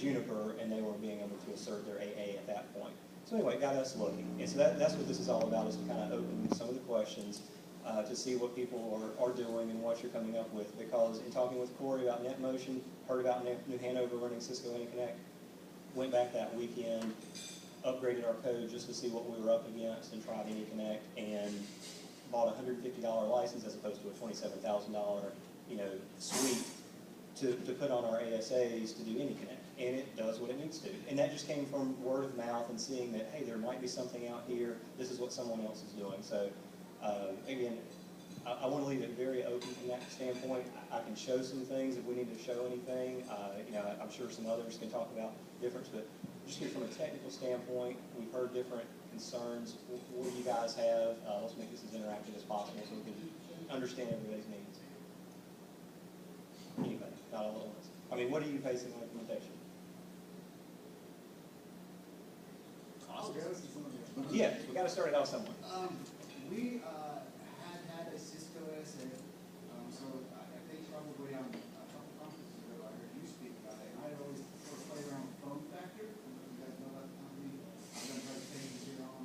Juniper, and they were being able to assert their AA at that point. So anyway, it got us looking. And so that's what this is all about, is to kind of open some of the questions to see what people are doing and what you're coming up with. Because in talking with Corey about NetMotion, heard about New Hanover running Cisco Interconnect, went back that weekend, upgraded our code just to see what we were up against and tried AnyConnect, and bought a $150 license as opposed to a $27,000 suite to put on our ASAs to do AnyConnect. And it does what it needs to. And that just came from word of mouth and seeing that, hey, there might be something out here. This is what someone else is doing. So again, I want to leave it very open from that standpoint. I can show some things if we need to show anything. I'm sure some others can talk about difference, but just here from a technical standpoint, we've heard different concerns. What do you guys have? Let's make this as interactive as possible so we can understand everybody's needs. Anybody, not all at once. I mean, what are you facing on implementation? Yeah, we got to start it out somewhere. We had a Cisco ASA, so I think probably on a couple conferences ago I heard you speak about it, and I had always sort of played around with phone factor. I don't know if you guys know about the company. I've done presentations here on.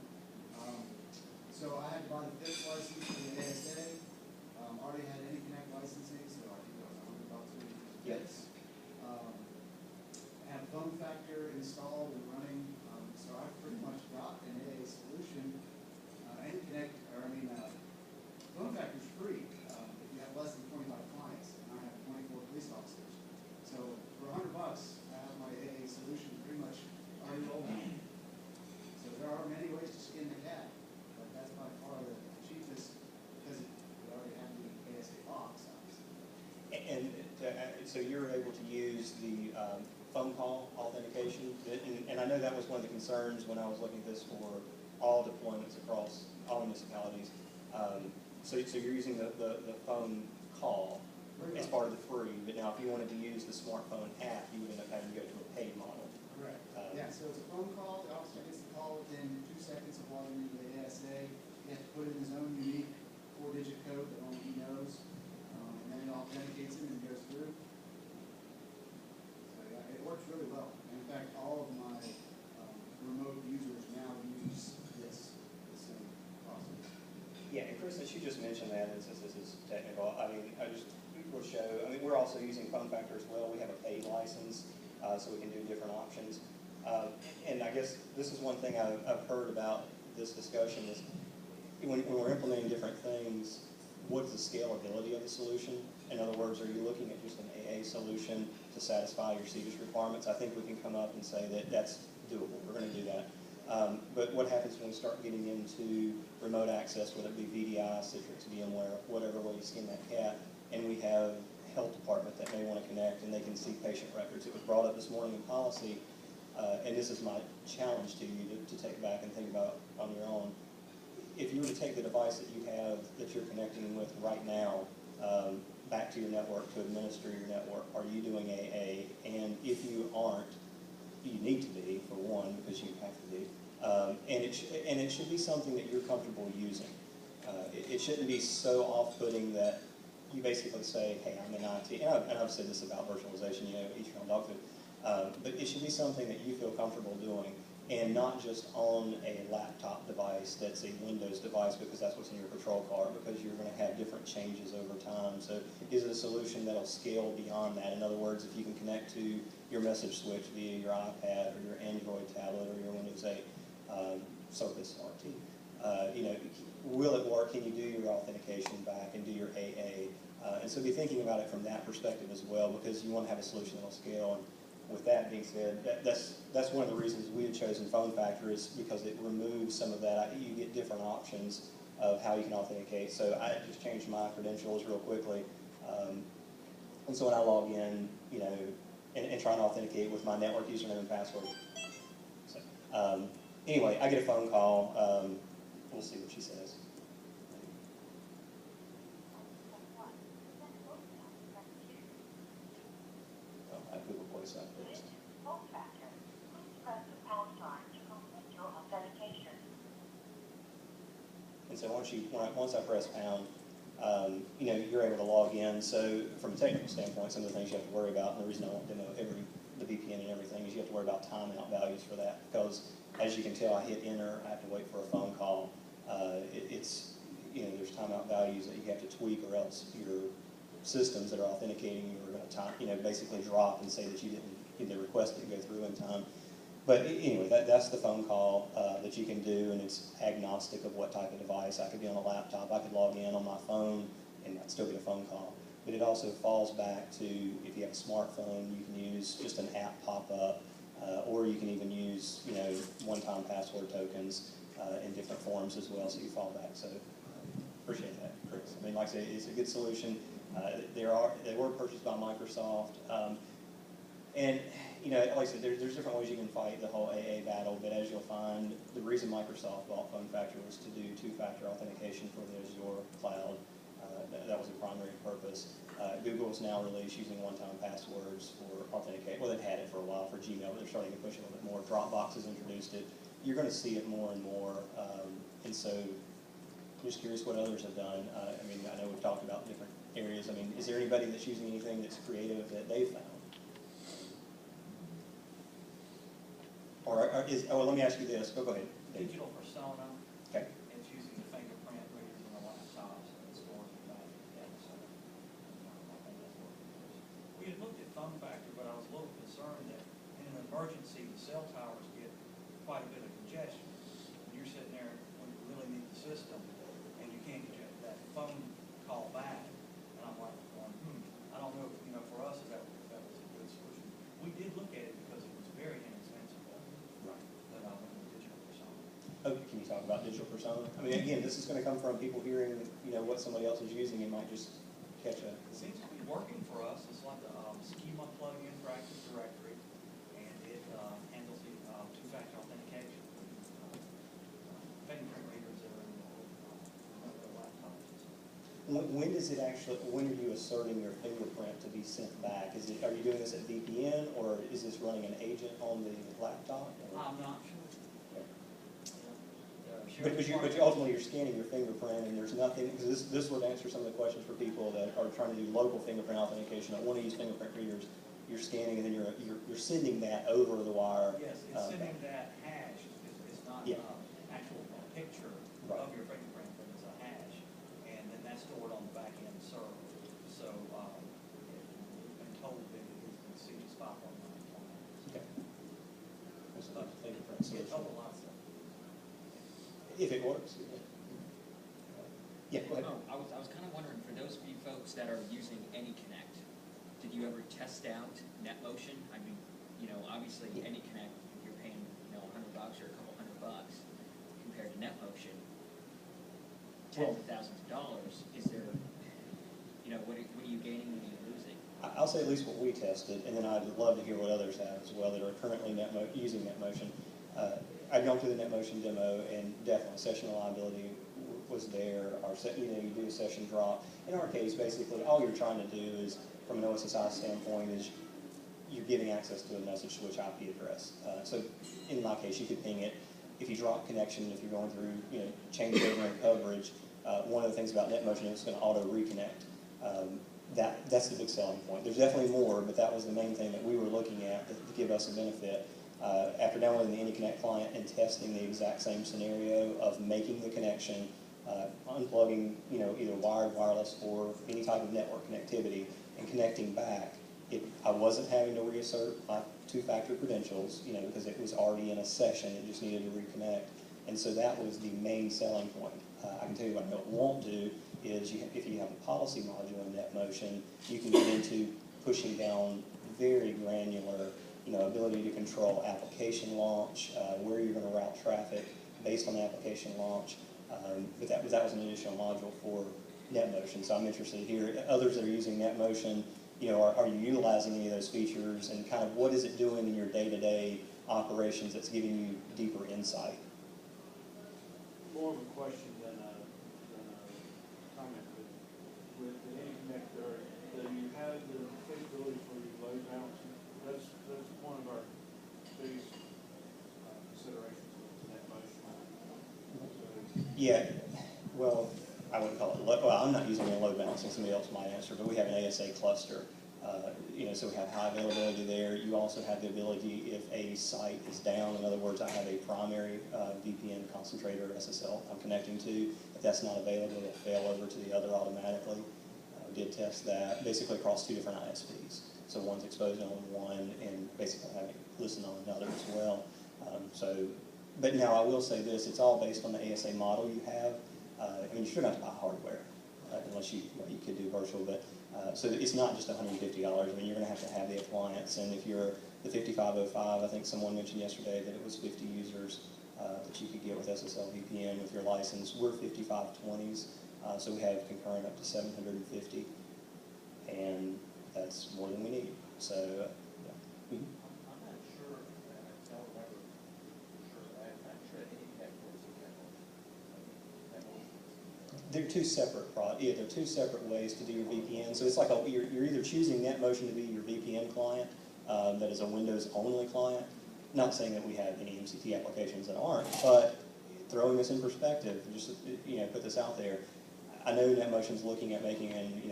So I had to buy the fifth license for the ASA. Already had AnyConnect licensing, so I think that was $100 for Yes. I have phone factor installed and running, so I've pretty much got an AA solution. AnyConnect, phone factor is free if you have less than 25 clients, and I have 24 police officers. So for $100, I have my AA solution pretty much already rolled out. So there are many ways to skin the cat, but that's by far the cheapest because we already have the ASA box, obviously. And so you're able to use the phone call authentication, and I know that was one of the concerns when I was looking at this for all deployments across all municipalities. So you're using the phone call as part of the free, but now if you wanted to use the smartphone app, you would end up having to go to a paid model. Correct. Yeah, so it's a phone call. The officer gets the call within 2 seconds of logging into the ASA. He has to put in his own unique 4-digit code that only he knows, and then it authenticates him and goes through. So yeah, it works really well. And in fact, all of my remote users now use this same process. Yeah, and Chris, since you just mentioned that, and since this is technical, I mean, I just will show, I mean, we're also using phone factor as well. We have a paid license, so we can do different options. And I guess this is one thing I've heard about this discussion is when we're implementing different things, what's the scalability of the solution? In other words, are you looking at just an AA solution to satisfy your CJIS requirements? I think we can come up and say that that's doable. We're going to do that. But what happens when we start getting into remote access, whether it be VDI, Citrix, VMware, whatever way you skin that cat, and we have health department that may want to connect and they can see patient records. It was brought up this morning in policy, and this is my challenge to you to take back and think about on your own. If you were to take the device that you have that you're connecting with right now back to your network to administer your network, are you doing AA? And if you aren't, you need to be, for one, because you have to be. And it should be something that you're comfortable using. It shouldn't be so off-putting that you basically say, hey, I'm in IT. And I've said this about virtualization, each your own dog food. But it should be something that you feel comfortable doing, and not just on a laptop device that's a Windows device because that's what's in your patrol car, because you're going to have different changes over time. So is it a solution that'll scale beyond that? In other words, if you can connect to your message switch via your iPad or your Android tablet or your Windows 8 Surface RT, will it work? Can you do your authentication back and do your AA? And so be thinking about it from that perspective as well, because you want to have a solution that'll scale. And with that being said, that's one of the reasons we had chosen phone factor, is because it removes some of that. You get different options of how you can authenticate. So I just changed my credentials real quickly. And so when I log in, and try and authenticate with my network username and password. So, anyway, I get a phone call. We'll see what she says. Oh, I have Google Voice up. And so once I press pound, you're able to log in. So from a technical standpoint, some of the things you have to worry about, and the reason I won't demo the VPN and everything thing is you have to worry about timeout values for that, because as you can tell, I hit enter, I have to wait for a phone call. It's, you know, there's timeout values that you have to tweak, or else your systems that are authenticating you are going to you know, basically drop and say that you didn't get the request to go through in time. But anyway, that's the phone call that you can do, and it's agnostic of what type of device. I could be on a laptop, I could log in on my phone, and I'd still get a phone call. But it also falls back to, if you have a smartphone, you can use just an app pop-up, or you can even use, you know, one-time password tokens in different forms as well, so you fall back. So appreciate that, Chris. I mean, like I say, it's a good solution. They were purchased by Microsoft. And, you know, like I said, there's different ways you can fight the whole AA battle, but as you'll find, the reason Microsoft bought PhoneFactor was to do two-factor authentication for the Azure cloud. That was the primary purpose. Google is now released using one-time passwords for authenticate. Well, they've had it for a while for Gmail, but they're starting to push it a little bit more. Dropbox has introduced it. You're going to see it more and more. And so I'm just curious what others have done. I mean, I know we've talked about different areas. I mean, is there anybody that's using anything that's creative that they've found? Or let me ask you this. Go ahead. Digital persona. Okay. It's using the fingerprint readers on the laptop, so it stores it back in the data center. I think that's what it is. We had looked at PhoneFactor, but I was a little concerned that in an emergency, the cell towers get quite a bit of congestion. When you're sitting there when you really need the system, and you can't get that phone call back, and I'm like, I don't know, you know, for us, that was a good solution. We did look at it because it was very inexpensive. Right. But I went with digital persona. Okay, can you talk about digital persona? I mean, again, this is going to come from people hearing, you know, what somebody else is using. It might just catch a. It seems to be working for us. It's like a schema plugin for Active Directory, and it handles the two-factor authentication. Fingerprint readers that are in the laptops. When does it actually? When are you asserting your fingerprint to be sent back? Is it? Are you doing this at VPN, or is this running an agent on the laptop? Or? I'm not sure. But ultimately you're scanning your fingerprint, and there's nothing, because this would answer some of the questions for people that are trying to do local fingerprint authentication, that want to use fingerprint readers. You're scanning, and then you're sending that over the wire. Yes, it's sending that hash. It's not actual picture of your fingerprint, but it's a hash, and then that's stored on the back end server. So we've been told that it is the CJIS 5.9 client. Okay. That's a fingerprint It's solution. a lot of stuff. If it works. Yeah, go ahead. Oh, I was kind of wondering, for those of you folks that are using AnyConnect, did you ever test out NetMotion? I mean, you know, obviously AnyConnect, you're paying, you know, $100 or a couple $100 compared to NetMotion, tens of thousands of dollars. Is there, you know, what are you gaining, what are you losing? I'll say at least what we tested, and then I'd love to hear what others have as well that are currently using NetMotion. I'd gone through the NetMotion demo, and definitely session reliability was there. You know, you do a session drop. In our case, basically, all you're trying to do is, from an OSSI standpoint, is you're giving access to a message switch IP address. So in my case, you could ping it. If you drop connection, if you're going through, you know, changeover in coverage, one of the things about NetMotion is it's going to auto reconnect. That's the big selling point. There's definitely more, but that was the main thing that we were looking at to give us a benefit. After downloading the AnyConnect client and testing the exact same scenario of making the connection, unplugging, you know, either wired, wireless, or any type of network connectivity, and connecting back, I wasn't having to reassert my two-factor credentials, you know, because it was already in a session. It just needed to reconnect, and so that was the main selling point. I can tell you what I don't want to do is, if you have a policy module in NetMotion, you can get into pushing down very granular, you know, ability to control application launch, where you're going to route traffic based on application launch. But that was an additional module for NetMotion. So I'm interested to hear others that are using NetMotion. You know, are you utilizing any of those features, and kind of what is it doing in your day-to-day operations that's giving you deeper insight? More of a question than a comment. With the AnyConnect, do you have the capability for your load balancing? That's one of our biggest considerations with NetMotion. Yeah, well, I wouldn't call it, well, I'm not using a load balancing, somebody else might answer, but we have an ASA cluster. so we have high availability there. You also have the ability, if a site is down, in other words, I have a primary VPN concentrator SSL I'm connecting to. If that's not available, it'll fail over to the other automatically. We did test that basically across 2 different ISPs. So one's exposed on one and basically having it listen on another as well. But now I will say this, it's all based on the ASA model you have. I mean, you shouldn't have to buy hardware unless you could do virtual, but so it's not just $150. I mean, you're going to have the appliance, and if you're the 5505, I think someone mentioned yesterday that it was 50 users that you could get with SSL VPN with your license. We're 5520s, so we have concurrent up to 750, and that's more than we need. So, yeah. I'm not sure, I don't remember for sure, I'm not sure any networks are networks. They're two separate they're two separate ways to do your VPN. So it's like you're either choosing NetMotion to be your VPN client, that is a Windows-only client. Not saying that we have any MCT applications that aren't, but throwing this in perspective, just put this out there. I know NetMotion's looking at making an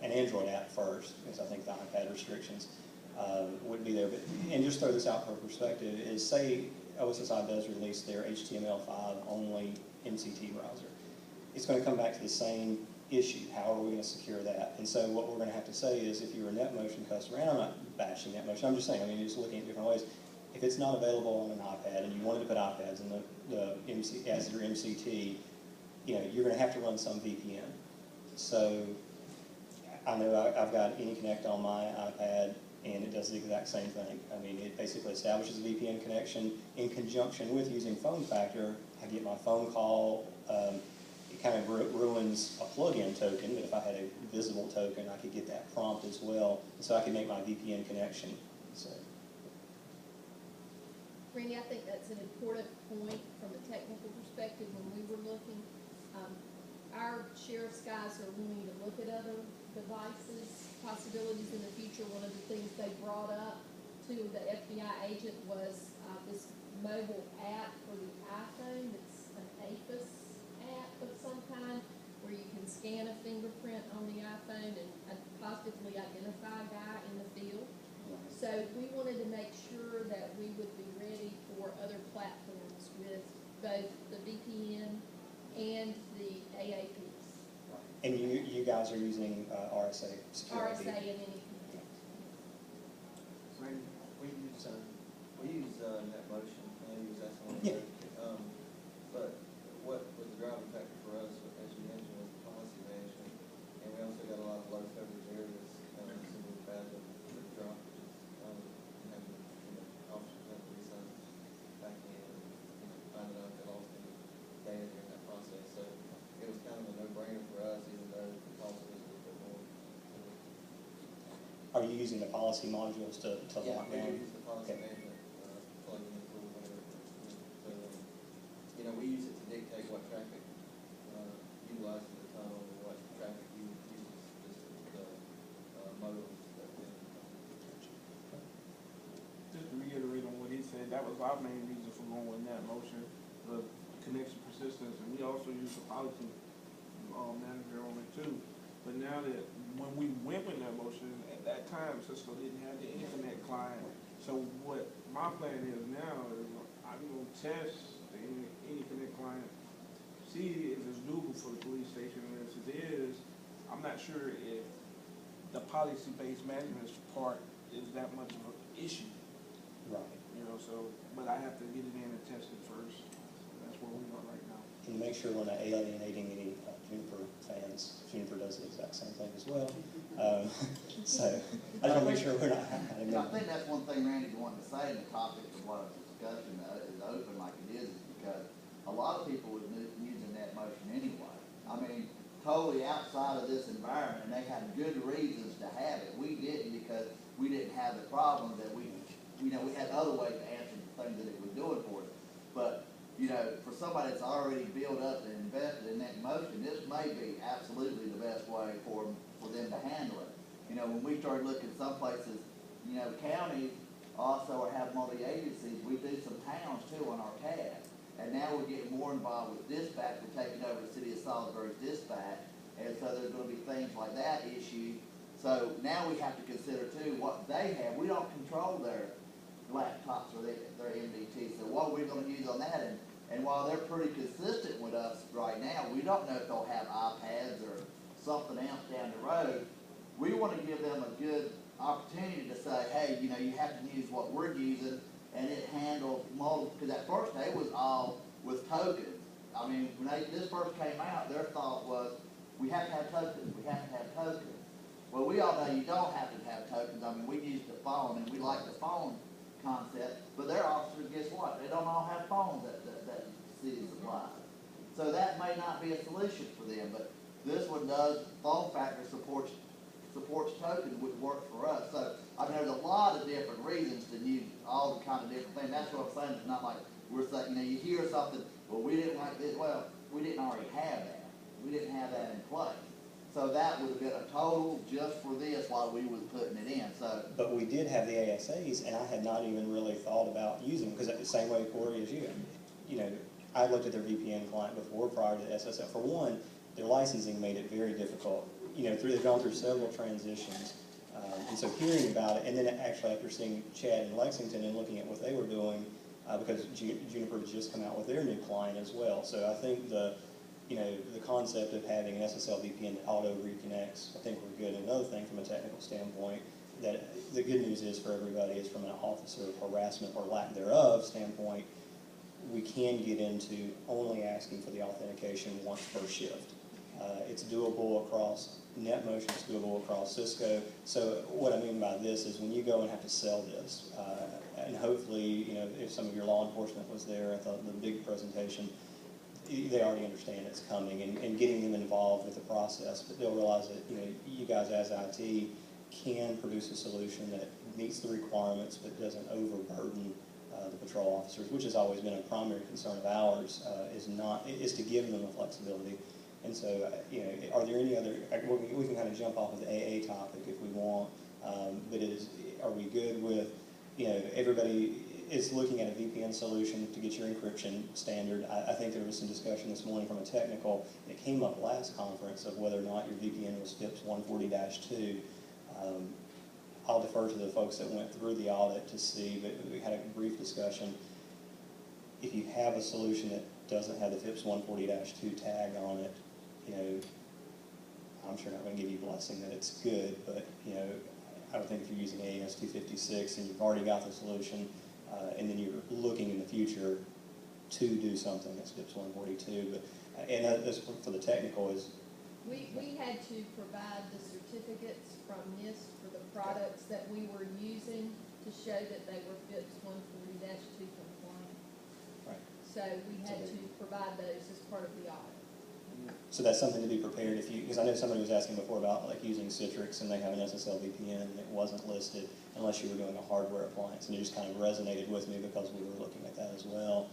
Android app first, because I think the iPad restrictions would be there. And just throw this out for perspective, is say OSSI does release their HTML5 only MCT browser. It's going to come back to the same issue. How are we going to secure that? And so what we're going to have to say is, if you're a NetMotion customer, and I'm not bashing NetMotion, I'm just saying, I mean, you're just looking at different ways. If it's not available on an iPad and you wanted to put iPads in as your MCT, you're going to have to run some VPN. So I know I've got AnyConnect on my iPad, and it does the exact same thing. I mean, it basically establishes a VPN connection in conjunction with using Phone Factor. I get my phone call. It kind of ruins a plug-in token, but if I had a visible token, I could get that prompt as well, so I could make my VPN connection. So, Randy, I think that's an important point from a technical perspective. When we were looking, our sheriff's guys are wanting to look at other devices, possibilities in the future. One of the things they brought up to the FBI agent was this mobile app for the iPhone. It's an APIS app of some kind, where you can scan a fingerprint on the iPhone and positively identify a guy in the field. So we wanted to make sure that we would be ready for other platforms with both the VPN and the AAPs. and you guys are using RSA security. RSA and AnyConnect. We use NetMotion, and use that one. Yeah. But what was the driving factor for us, as you mentioned, was policy management, and we also got a lot of low coverage areas, so we've had to drop, having, officers have to resign back in, finding out that all the data during that process. So it was kind of a no-brainer for us, even though the cost was a little bit more. Are you using the policy modules to lock Yeah, down? we use the policy Okay. management, plugin tool, whatever. So, we use it to dictate what traffic, utilizes the tunnel, or what traffic uses, just the modems that we. Just to reiterate on what he said, that was our main reason for going with NetMotion, the connection persistence, and we also use the policy manager on it too. But now that, when we went with NetMotion, at that time, Cisco didn't have the internet client. So what my plan is now is I'm going to test the AnyConnect client, see if it's doable for the police station, and if it is, I'm not sure if the policy-based management part is that much of an issue. Right. But I have to get it in and test it first. That's where we are right now. And make sure we're not alienating any Juniper fans. Juniper does the exact same thing as well. So I just want to make sure we're not having I think that's one thing Randy's wanting to say in the topic of what the discussion is open like it is because a lot of people would using NetMotion anyway. I mean, totally outside of this environment, and they had good reasons to have it. We didn't because we didn't have the problem that we had other ways to answer the things that it was doing for us. But for somebody that's already built up and invested in NetMotion, this may be absolutely the best way for them to handle it. When we started looking some places, counties also have multi-agencies. We do some towns too on our CAD. And now we're getting more involved with dispatch. We're taking over the city of Salisbury's dispatch. And so there's going to be things like that issue. So now we have to consider too, what they have, we don't control their laptops or their MDT, so what are we gonna use on that? And while they're pretty consistent with us right now, we don't know if they'll have iPads or something else down the road. We wanna give them a good opportunity to say, hey, you know, you have to use what we're using, and it handles multiple, because at first they was all with tokens. I mean, when this first came out, their thought was, we have to have tokens, we have to have tokens. Well, we all know you don't have to have tokens. I mean, we use the phone, and we like the phone concept, but their officers, guess what? They don't all have phones that the city supplies. So that may not be a solution for them, but this one does, phone factor supports tokens, would work for us. So, I mean, there's a lot of different reasons to use all the kind of different things. That's what I'm saying. It's not like we're saying, you know, you hear something, well, we didn't like this. Well, we didn't already have that. We didn't have that in place. So that would have been a total just for this while we was putting it in, so. But we did have the ASAs, and I had not even really thought about using them, because the same way, Corey, as you. You know, I looked at their VPN client before, prior to the SSL. For one, their licensing made it very difficult. You know, they've gone through several transitions, and so hearing about it, and then actually after seeing Chad in Lexington and looking at what they were doing, because Juniper has just come out with their new client as well. So I think the concept of having an SSL VPN that auto reconnects, I think we're good. Another thing from a technical standpoint, that the good news is for everybody is from an officer harassment or lack thereof standpoint, we can get into only asking for the authentication once per shift. It's doable across NetMotion, it's doable across Cisco. So what I mean by this is when you go and have to sell this, and hopefully, you know, if some of your law enforcement was there at the big presentation, they already understand it's coming, and getting them involved with the process, but they'll realize that, you know, you guys as IT can produce a solution that meets the requirements but doesn't overburden the patrol officers, which has always been a primary concern of ours, is to give them the flexibility. And so, you know, are there any other, we can kind of jump off of the AA topic if we want, but are we good with, you know, everybody is looking at a VPN solution to get your encryption standard. I think there was some discussion this morning from a technical, it came up last conference of whether or not your VPN was FIPS 140-2. I'll defer to the folks that went through the audit to see, but we had a brief discussion. If you have a solution that doesn't have the FIPS 140-2 tag on it, you know, I'm sure not going to give you a blessing that it's good, but, you know, I would think if you're using AES 256 and you've already got the solution, and then you're looking in the future to do something that's FIPS 142, but, and that's for the technical is. We had to provide the certificates from NIST for the products that we were using to show that they were FIPS 140-2 compliant. Right. So we had to provide those as part of the audit. So that's something to be prepared if you, because I know somebody was asking before about like using Citrix and they have an SSL VPN and it wasn't listed unless you were doing a hardware appliance, and it just kind of resonated with me because we were looking at that as well.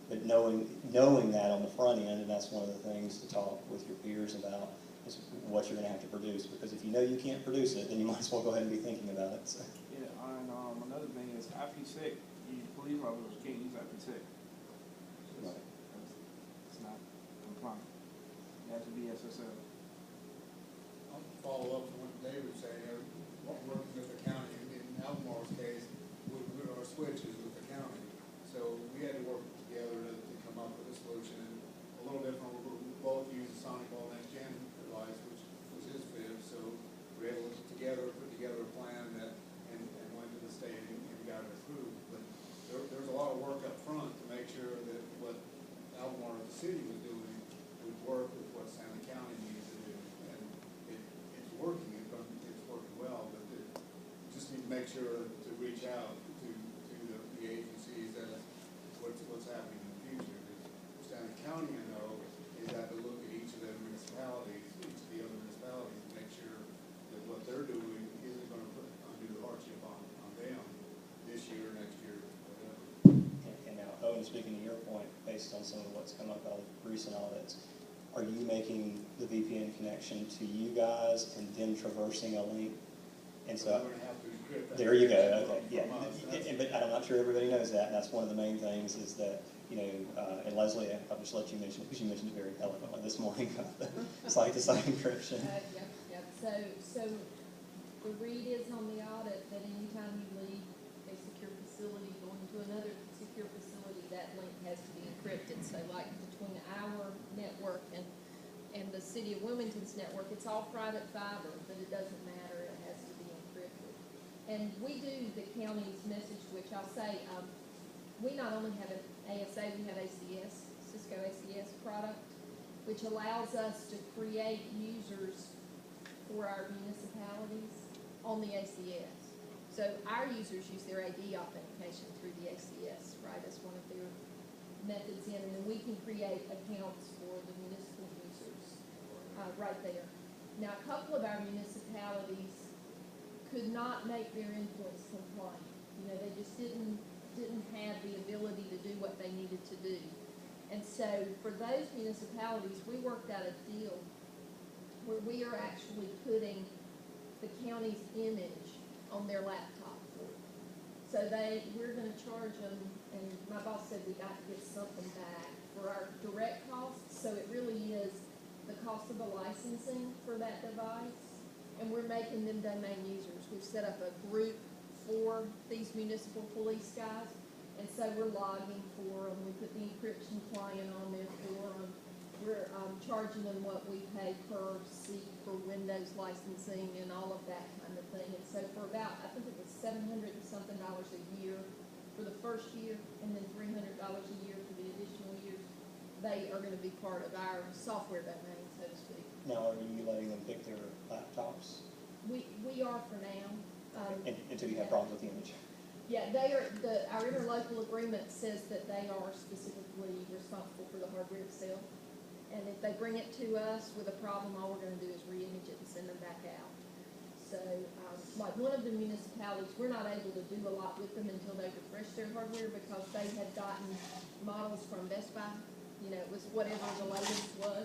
But knowing that on the front end, and that's one of the things to talk with your peers about, is what you're going to have to produce, because if you know you can't produce it, then you might as well go ahead and be thinking about it. So. Yeah, and another thing is IP6. You police officers can't use IP6. It's not compliant. It has to be SSL. I'll follow up on what David was saying. Working with the county, in Albemarle's case, we our switches with the county. So we had to work together to come up with a solution. And a little different, we both use the Sonic Ball Next Gen device, which was his FIB. So we were able to put together a plan that and went to the state and got it approved. But there's a lot of work up front to make sure that what Albemarle, the city, was doing would work with what Santa County needs to do. And it's working. It's working well, but just need to make sure to reach out to the agencies as what's happening in the future. Because Santa County, I know, is had to look at each of the municipalities, each of the other municipalities, to make sure that what they're doing isn't going to put undue hardship on them this year, next year, whatever. And now, Owen, speaking to your point, based on some of what's come up out of recent audits, are you making the VPN connection to you guys and then traversing a link? And so, we're going to have to encrypt that. there you go. Okay, yeah. But I'm not sure everybody knows that. And that's one of the main things is that, you know, and Leslie, I'll just let you mention it because you mentioned it very eloquently this morning. Site-to-site encryption. Yep. So the read is on the audit that anytime you leave a secure facility going to another secure facility, that link has to be encrypted. So like between our network and the city of Wilmington's network, it's all private fiber, but it doesn't matter, it has to be encrypted. And we do the county's message switch. I'll say, we not only have an ASA, we have ACS, Cisco ACS product, which allows us to create users for our municipalities on the ACS. So our users use their AD authentication through the ACS, right, as one of their methods in, and then we can create accounts for the municipal users right there. Now, a couple of our municipalities could not make their influence compliant. You know, they just didn't have the ability to do what they needed to do. And so for those municipalities, we worked out a deal where we are actually putting the county's image on their laptop for them. So we're gonna charge them, and my boss said we got to get something back for our direct costs, so it really is the cost of the licensing for that device, and we're making them domain users. We've set up a group for these municipal police guys, and so we're logging for them. We put the encryption client on there for them. We're charging them what we pay per seat for Windows licensing and all of that kind of thing. And so for about, I think it was $700 and something a year for the first year, and then $300 a year for the additional years, they are going to be part of our software domain, so to speak. Now, are you letting them pick their laptops We are for now. until you have problems with the image? Yeah, our interlocal agreement says that they are specifically responsible for the hardware itself. And if they bring it to us with a problem, all we're gonna do is re-image it and send them back out. So, like one of the municipalities, we're not able to do a lot with them until they refresh their hardware because they had gotten models from Best Buy. You know, it was whatever the latest was.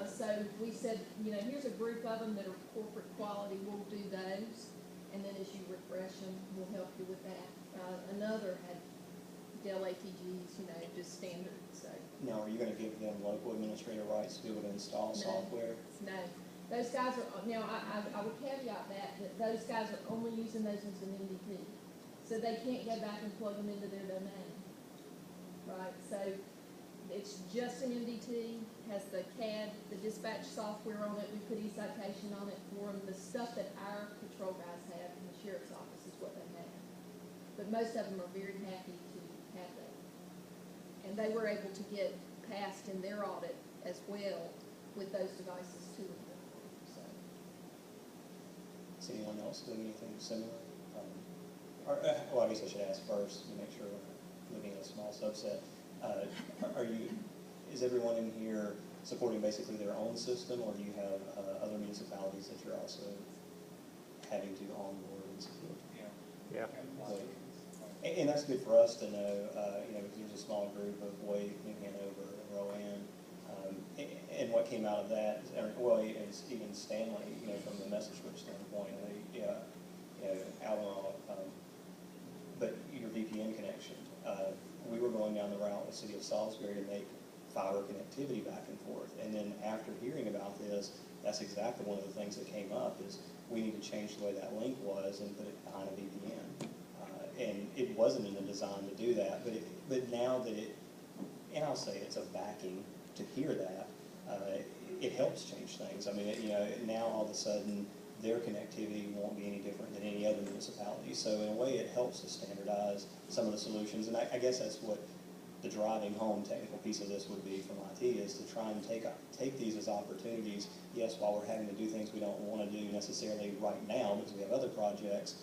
So we said, you know, here's a group of them that are corporate quality, we'll do those. And then as you refresh them, we'll help you with that. Another had Dell ATGs, you know, just standard, so. Now, are you gonna give them local administrator rights to be able to install No. software? No, those guys are, now, I will caveat that those guys are only using those as an MDT. So they can't go back and plug them into their domain, right? So it's just an MDT, has the CAD, the dispatch software on it, we put e-citation on it for them. The stuff that our patrol guys have in the sheriff's office is what they have. But most of them are very happy to have that. And they were able to get passed in their audit as well with those devices too. So. Is anyone else doing anything similar? Well, I guess I should ask first to make sure we're looking at a small subset. Is everyone in here supporting basically their own system, or do you have other municipalities that you're also having to onboard and support? Yeah. And that's good for us to know, you know, because there's a small group of Wake, New Hanover, and Rowan. And what came out of that, is even Stanley, you know, from the message switch standpoint, you know, Alamo, but your VPN connection. We were going down the route with the city of Salisbury to make fiber connectivity back and forth. And then after hearing about this, that's exactly one of the things that came up is we need to change the way that link was and put it behind a VPN. And it wasn't in the design to do that, but now that and I'll say it's a backing to hear that, it helps change things. I mean, you know, now all of a sudden their connectivity won't be any different than any other municipality. So in a way, it helps to standardize some of the solutions. And I guess that's what the driving home technical piece of this would be from IT, is to try and take these as opportunities. Yes, while we're having to do things we don't want to do necessarily right now because we have other projects,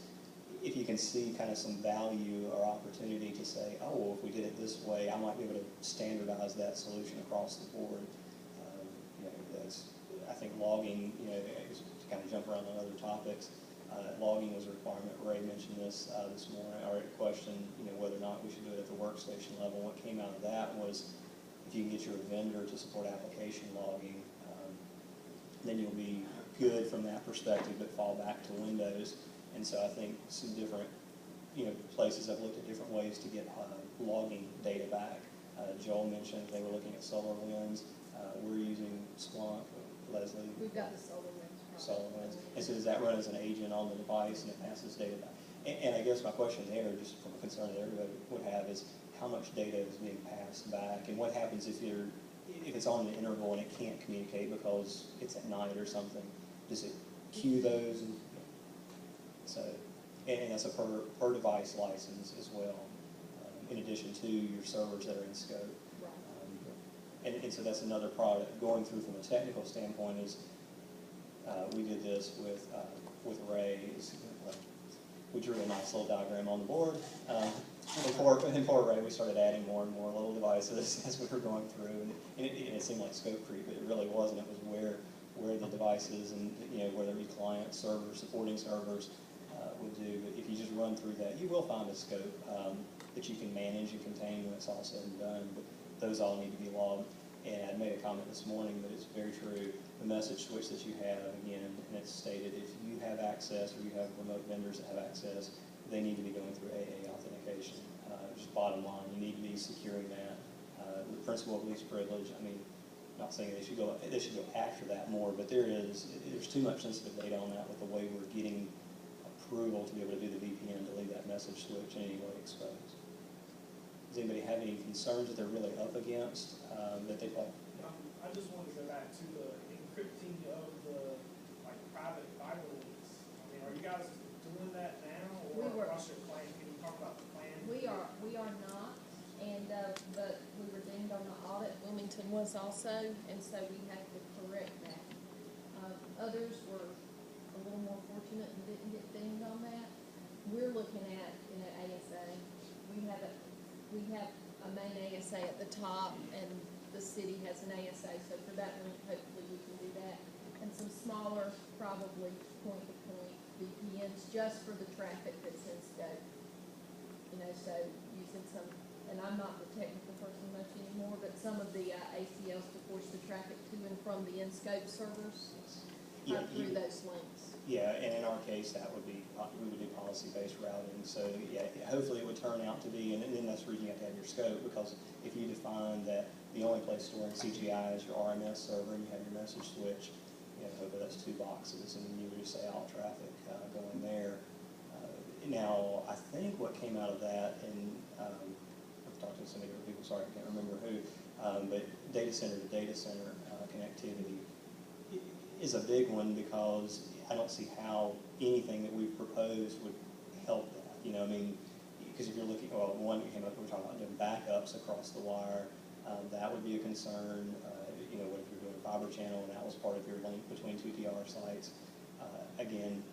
if you can see kind of some value or opportunity to say, oh, well, if we did it this way, I might be able to standardize that solution across the board. You know, I think logging, you know, to kind of jump around on other topics, logging was a requirement. Ray mentioned this this morning, or a question, you know, whether or not we should do it at the workstation level. What came out of that was if you can get your vendor to support application logging, then you'll be good from that perspective, but fall back to Windows. And so I think some different, you know, places have looked at different ways to get logging data back. Joel mentioned they were looking at SolarWinds. We're using Splunk. Leslie? We've got the SolarWinds SolarWinds. And so does that run as an agent on the device and it passes data back? And I guess my question there, just from a concern that everybody would have, is how much data is being passed back? And what happens if it's on an interval and it can't communicate because it's at night or something? Does it queue those? And that's a per device license as well, in addition to your servers that are in scope. And so that's another product. Going through from a technical standpoint is, we did this with Ray. We drew a nice little diagram on the board. In poor Ray, we started adding more and more little devices as we were going through, and it seemed like scope creep, but it really wasn't. It was where the devices and whether it be client servers, supporting servers would do. But if you just run through that, you will find a scope that you can manage and contain when it's all said and done. But those all need to be logged. And I made a comment this morning, but it's very true. The message switch that you have, again, and it's stated, if you have access or you have remote vendors that have access, they need to be going through AA authentication. Just bottom line, you need to be securing that. The principle of least privilege, I mean, not saying they should go after that more, but there's too much sensitive data on that with the way we're getting approval to be able to do the VPN to leave that message switch in any way exposed. Does anybody have any concerns that they're really up against that they'd like? I just wanted to go back to the encrypting of the private Bible links. I mean, are you guys doing that now, or what's your plan? Can you talk about the plan? We are not, and but we were deemed on the audit. Wilmington was also, and so we have to correct that. Others were a little more fortunate and didn't get dinged on that. We're looking at ASA. We have a main ASA at the top, and the city has an ASA. So for that one, hopefully we can do that, and some smaller, probably point-to-point VPNs just for the traffic that's in scope. So using some, and I'm not the technical person much anymore, but some of the ACLs to force the traffic to and from the in-scope servers through those links. Yeah, and in our case, we would do policy-based routing. So yeah, hopefully it would turn out to be, and then that's where you have to have your scope, because if you define that the only place storing CJIS is your RMS server and you have your message switch, hopefully that's 2 boxes, and then you would just say all traffic going there. Now, I think what came out of that, and I've talked to some of the people, sorry, I can't remember who, but data center to data center connectivity is a big one, because I don't see how anything that we've proposed would help that. I mean, because if you're looking, one that came up, we were talking about doing backups across the wire. That would be a concern. What if you're doing a fiber channel and that was part of your link between 2 DR sites? Again,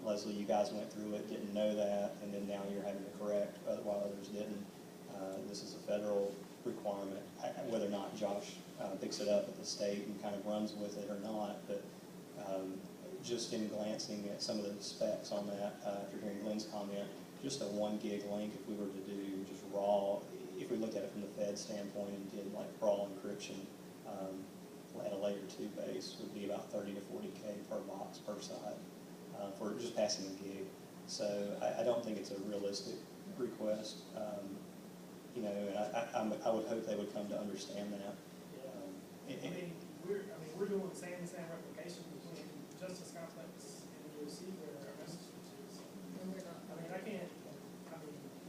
Leslie, you guys went through it, didn't know that, and then now you're having to correct while others didn't. This is a federal requirement. Whether or not Josh picks it up at the state and kind of runs with it or not, but just in glancing at some of the specs on that, after hearing Lynn's comment, just a 1 gig link, if we were to do just raw, if we looked at it from the Fed standpoint and did raw encryption at a layer 2 base, would be about 30 to 40K per box per side for just passing a gig. So I don't think it's a realistic request. And I would hope they would come to understand that. We're doing the same replication between Justice Complex and the receiver and our message switches. And we're not.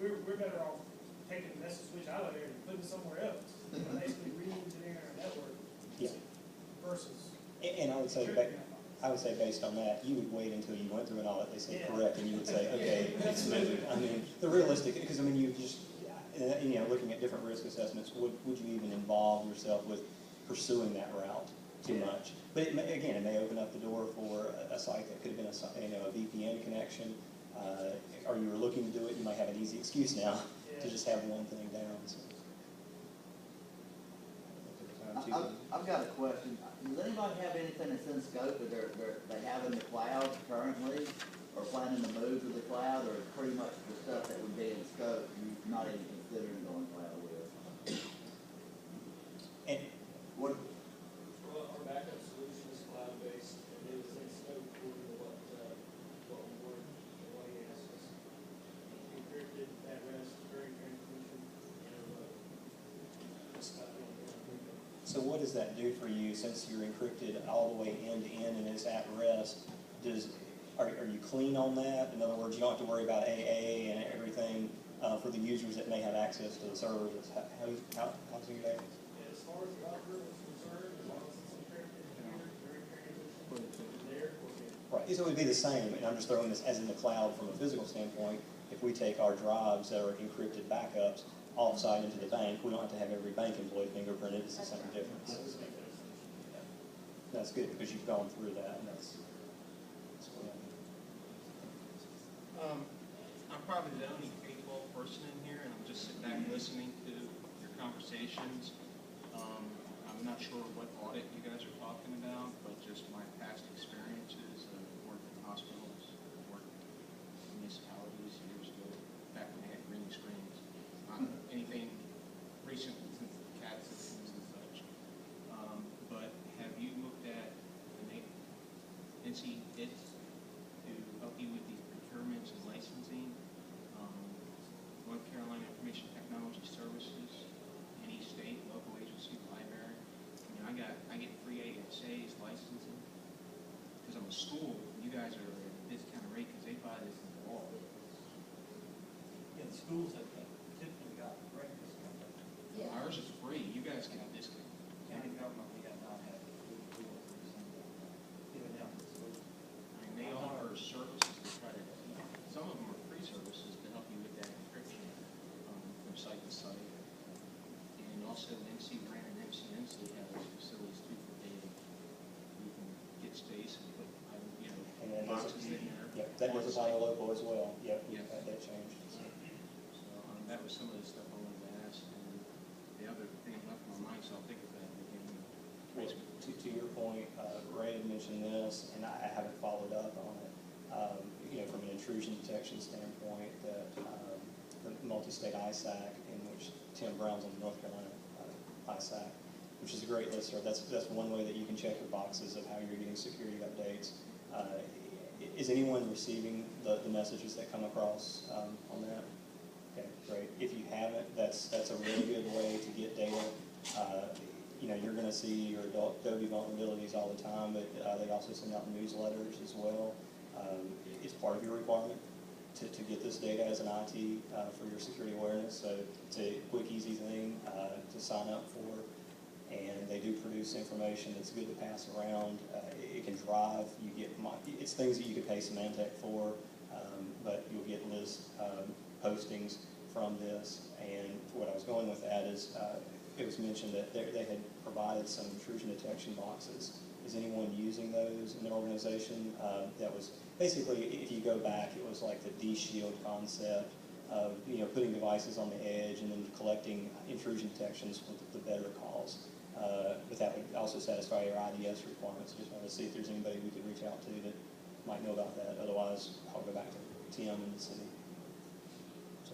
We're better off taking the message switch out of there and putting it somewhere else. Basically re-engineering our network. Yeah. Versus. And I would say, based on that, you would wait until you went through an audit, they said correct, and you would say, okay, it's moving. The realistic, because you just, looking at different risk assessments, would you even involve yourself with pursuing that route too much? But it may open up the door for a site that could have been a VPN connection, or you were looking to do it, you might have an easy excuse now to just have one thing down. So. I've got a question. Does anybody have anything that's in scope that they have in the cloud currently, or planning to move to the cloud, or pretty much the stuff that would be in scope you're not even considering going cloud with? And what? Well, our backup solution is cloud-based, and it is in scope according to what we were, what he asked us. Encrypted at rest, very transmission, So what does that do for you, since you're encrypted all the way end to end and it's at rest? Are you clean on that? In other words, you don't have to worry about AA and everything for the users that may have access to the servers. How's your day? As far as the operator is concerned, as long as it's encrypted here, during transition, there, we're good. Right, so it would be the same, and I'm just throwing this as in the cloud from a physical standpoint. If we take our drives that are encrypted backups offsite into the bank, we don't have to have every bank employee fingerprinted. It's the same difference. That's good, because you've gone through that, and that's what I mean. I'm probably the only K-12 person in here, and I'm just sitting back listening to your conversations. I'm not sure what audit you guys are talking about, but just my past experiences of working in hospitals, worked in municipalities years ago, back when they had green screens. Not anything recent since the CAD systems and such. But have you looked at the NCIS to help you with these procurements and licensing? North Carolina Information Technology Services, any state, local agency, library. I mean, I get free ASAs licensing because I'm a school. You guys are at a discounted rate because they buy this in the law. Yeah, the schools have typically got great discount. Yeah. Ours is free. You guys get a discount. County government, we have not had even down to the schools. I mean, they offer services to try to. Some of them are free services to help you with that encryption from site to site. And also NC Grant and MCMC have those facilities too for data. You can get space and put, And then boxes in there. Yep, that does apply to local as well. Yep, we've Yes. had that change. So that was some of the stuff I wanted to ask. And the other thing left in my mind, so I'll think of that again. To your point, Ray had mentioned this, and I haven't followed up on it. From an intrusion detection standpoint, that the multi-state ISAC, in which Tim Brown's on the North Carolina ISAC, which is a great listserv. That's one way that you can check your boxes of how you're getting security updates. Is anyone receiving the messages that come across on that? Okay, great. If you haven't, that's a really good way to get data. You're going to see your Adobe vulnerabilities all the time, but they also send out newsletters as well. It's part of your requirement to get this data as an IT for your security awareness. So it's a quick, easy thing to sign up for, and they do produce information that's good to pass around. It can drive. It's things that you could pay Symantec for, but you'll get list postings from this. And what I was going with that is it was mentioned that they had provided some intrusion detection boxes. Is anyone using those in their organization? That was basically, if you go back, it was like the D-Shield concept of putting devices on the edge and then collecting intrusion detections for the better calls. But that would also satisfy your IDS requirements. Just wanted to see if there's anybody we could reach out to that might know about that. Otherwise, I'll go back to Tim and the city. So,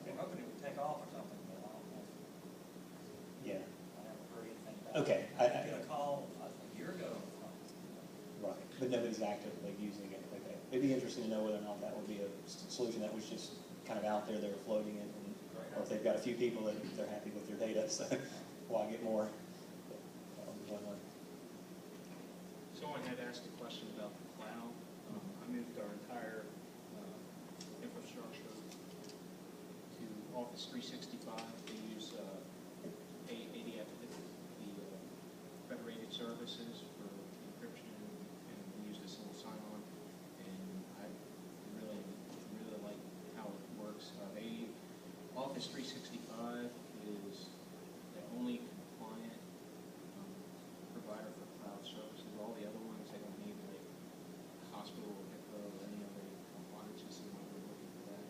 I'm hoping it would take off or something, but I don't know. yeah. I haven't heard anything about it. Okay. I did get a call a year ago. Right, but nobody's actively using it. Okay, it'd be interesting to know whether or not that would be a solution that was just kind of out there, they were floating it, or if they've got a few people that they're happy with their data, so why get more? Someone had asked a question about the cloud. I moved our entire infrastructure to Office 365. They use ADF, the federated services for encryption, and we use this little sign-on. And I really like how it works. Office 365 is the only compliant provider for cloud services. All the other ones, they don't need like hospital or HIPAA or any other compliances, and we're looking for that.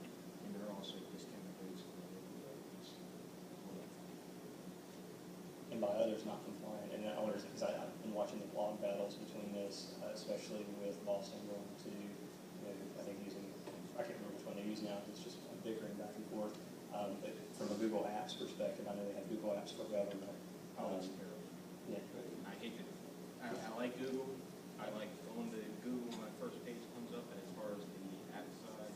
And they're also discounted rates for other ones. And by others not compliant, and I wonder, because I've been watching the blog battles between this, especially with Boston going to, I think I can't remember which one they use now, it's just bickering back and forth. But from a Google Apps perspective, I know they have Google Apps for government. That's terrible. Yeah. I hate it. I like Google. I like going to Google when my first page comes up, and as far as the app side,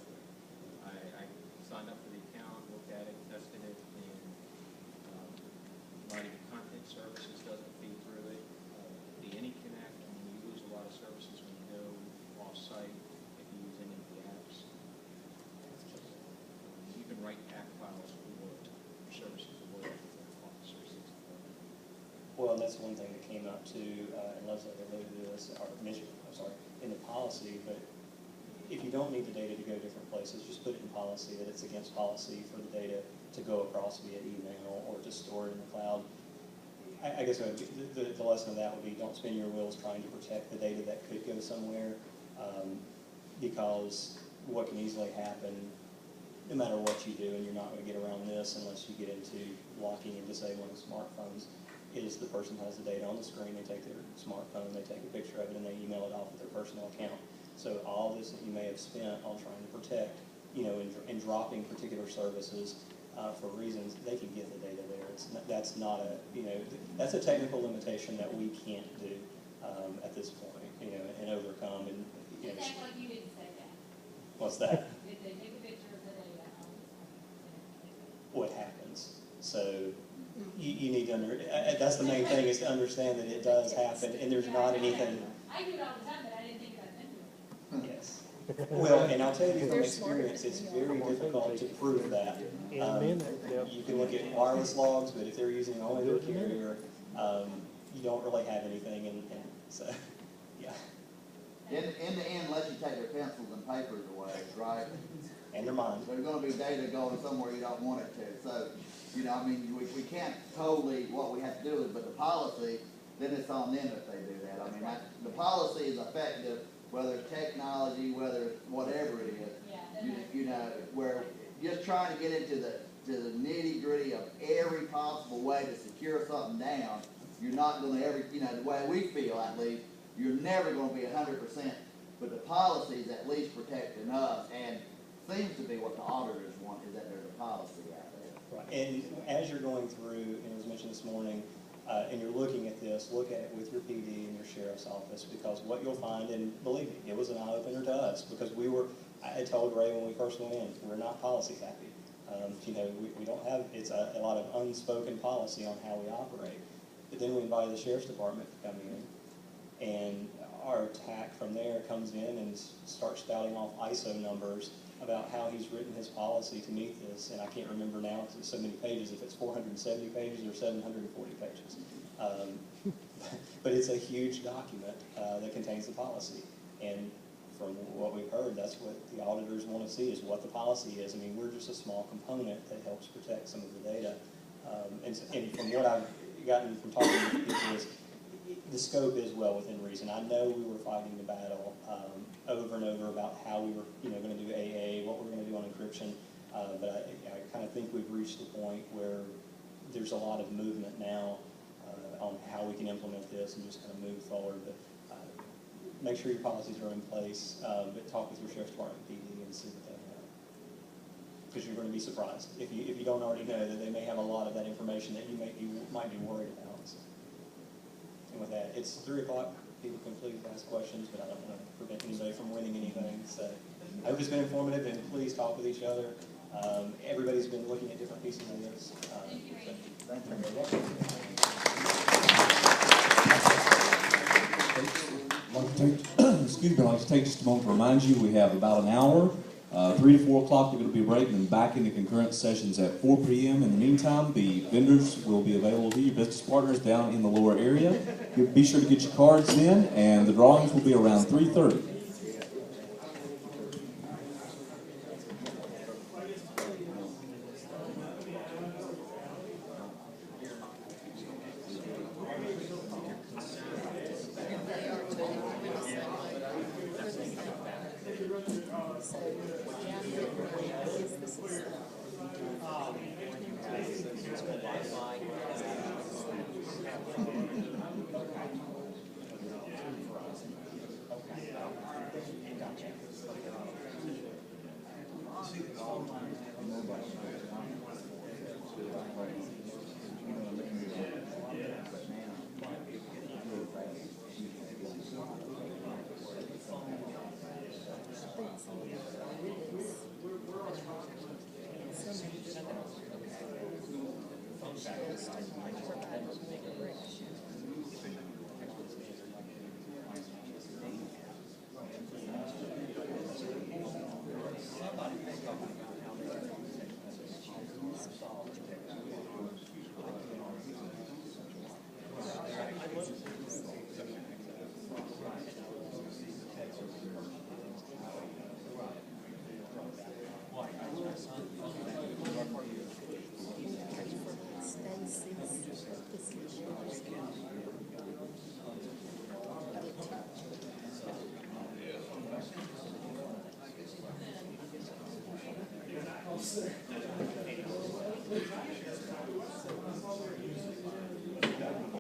I signed up for the account, looked at it, tested it, and providing content services doesn't feel and that's one thing that came up too, and Leslie alluded to this, or mentioned, in the policy, but if you don't need the data to go different places, just put it in policy that it's against policy for the data to go across via email or to store it in the cloud. I guess the lesson of that would be don't spin your wheels trying to protect the data that could go somewhere, because what can easily happen, no matter what you do, and you're not going to get around this unless you get into locking and disabling smartphones, is the person has the data on the screen, they take their smartphone, they take a picture of it, and they email it off with their personal account. So all this that you may have spent on trying to protect, and dropping particular services for reasons, they can get the data there. That's not a, that's a technical limitation that we can't do at this point, and overcome. And Just act like you didn't say that. What's that? Did they take a picture of the data on the screen? What happens? So you need to that's the main thing, is to understand that it does happen, and there's not anything. I do it all the time, but I didn't think about them doing it. Yes. Well, and I'll tell you from experience, it's very difficult to prove that. You can look at wireless logs, but if they're using only their carrier, you don't really have anything, and so, yeah. In the end, unless you take their pencils and papers away, right? And their mind. There's gonna be data going somewhere you don't want it to. So, we can't totally, what we have to do is, but the policy, then it's on them if they do that. I mean, the policy is effective, whether it's technology, whether it's whatever it is. We're just trying to get into the nitty gritty of every possible way to secure something down. You're not gonna ever, the way we feel at least, you're never gonna be 100%, but the policy is at least protecting us, and seems to be what the auditors want, is that there's a policy out there. Right. And as you're going through, and it was mentioned this morning, and you're looking at this, look at it with your PD and your sheriff's office, because what you'll find, and believe me, it was an eye-opener to us, because I had told Ray when we first went in, we're not policy happy. We don't have, it's a lot of unspoken policy on how we operate. But then we invited the sheriff's department to come in, and our attack from there comes in and starts spouting off ISO numbers about how he's written his policy to meet this, and I can't remember now because it's so many pages, if it's 470 pages or 740 pages. But it's a huge document that contains the policy, and from what we've heard, that's what the auditors want to see, is what the policy is. I mean, we're just a small component that helps protect some of the data. And from what I've gotten from talking to people is, the scope is well within reason. I know we were fighting the battle over and over about how we were, going to do AA, what we're going to do on encryption, but I kind of think we've reached the point where there's a lot of movement now on how we can implement this and just kind of move forward. But make sure your policies are in place, but talk with your sheriff's department PD and see what they have, because you're going to be surprised if you don't already know that they may have a lot of that information that you might be worried about. So. And with that, it's 3 o'clock. People can please ask questions, but I don't want to prevent anybody from winning anything. So I hope it's been informative, and please talk with each other. Everybody's been looking at different pieces of this. Thank you, Ray. Thank you very much. Excuse me, I'd like to take just a moment to remind you we have about an hour. 3 to 4 o'clock, you're going to be breaking and back into concurrent sessions at 4 p.m. In the meantime, the vendors will be available to you, business partners down in the lower area. Be sure to get your cards in, and the drawings will be around 3:30. sir.